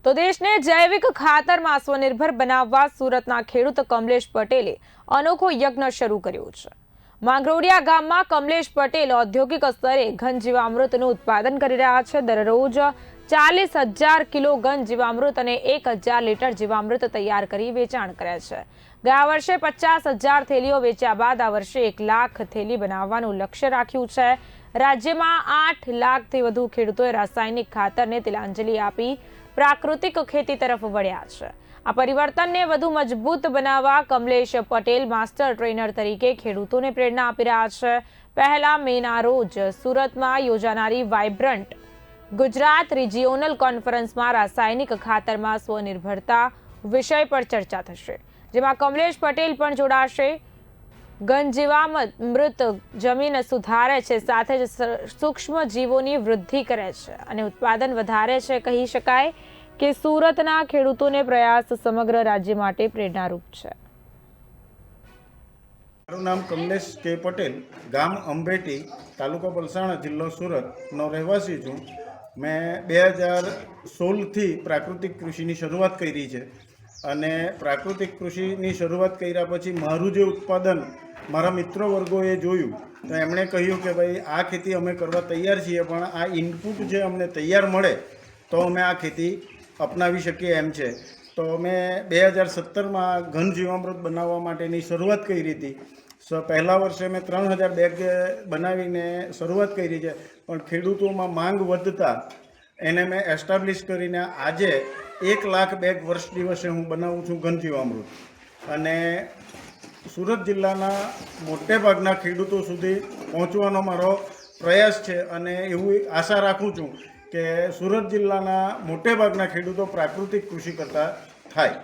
તો દેશને જૈવિક ખાતરમાં સ્વનિર્ભર બનાવવા સુરતના ખેડૂત કમલેશ પટેલે અનોખો યજ્ઞ શરૂ કર્યો છે। માંગરોળિયા ગામમાં કમલેશ પટેલ ઔદ્યોગિક સ્તરે ઘન જીવામૃતનું ઉત્પાદન કરી રહ્યા છે। દરરોજ 40,000 કિલો ઘન જીવામૃત અને 1,000 લીટર જીવામૃત તૈયાર કરી વેચાણ કરે છે। ગયા વર્ષે 50,000 થેલીઓ વેચ્યા બાદ આ વર્ષે 1 લાખ થેલી બનાવવાનું લક્ષ્ય રાખ્યું છે। રાજ્યમાં 8 લાખથી વધુ ખેડૂતોએ રાસાયણિક ખાતરને તિલાંજલિ આપી પ્રાકૃતિક ખેતી તરફ વળ્યા છે। આ પરિવર્તનને વધુ મજબૂત બનાવવા કમલેશ પટેલ માસ્ટર ટ્રેનર તરીકે ખેડૂતોને પ્રેરણા આપી રહ્યા છે। 1 મેના રોજ સુરતમાં યોજાનારી વાઇબ્રન્ટ ગુજરાત રિજિયોનલ કોન્ફરન્સમાં રાસાયણિક ખાતરમાં સ્વનિર્ભરતા વિષય પર ચર્ચા થશે, જેમાં કમલેશ પટેલ પણ જોડાશે। ઘન જીવામૃત જમીન સુધારે છે, સાથે જ સૂક્ષ્મ જીવોની વૃદ્ધિ કરે છે અને ઉત્પાદન વધારે છે। કહી શકાય કે સુરતના ખેડૂતોને પ્રયાસ સમગ્ર રાજ્ય માટે પ્રેરણારૂપ છે। મારું નામ કમલેશ કે પટેલ, ગામ અંબેટી, તાલુકો પલસાણા, જિલ્લો સુરતનો રહેવાસી છું। મેં 2016થી પ્રાકૃતિક કૃષિની શરૂઆત કરી છે અને પ્રાકૃતિક કૃષિની શરૂઆત કર્યા પછી મારું જે ઉત્પાદન મારા મિત્ર વર્ગોએ જોયું તો એમણે કહ્યું કે ભાઈ આ ખેતી અમે કરવા તૈયાર છીએ, પણ આ ઇનપુટ જે અમને તૈયાર મળે તો અમે આ ખેતી અપનાવી શકીએ એમ છે। તો મેં 2017માં ઘન જીવામૃત બનાવવા માટેની શરૂઆત કરી હતી। પહેલા વર્ષે મેં 3,000 બેગ બનાવીને શરૂઆત કરી છે, પણ ખેડૂતોમાં માંગ વધતા એને મેં એસ્ટાબ્લિશ કરીને આજે 1 લાખ બેગ વર્ષ દિવસે હું બનાવું છું ઘન જીવામૃત। અને સુરત જિલ્લાના મોટે ભાગના ખેડૂતો સુધી પહોંચવાનો મારો પ્રયાસ છે અને એવી આશા રાખું છું કે સુરત જિલ્લાના મોટે ભાગના ખેડૂતો પ્રાકૃતિક કૃષિ કરતા થાય।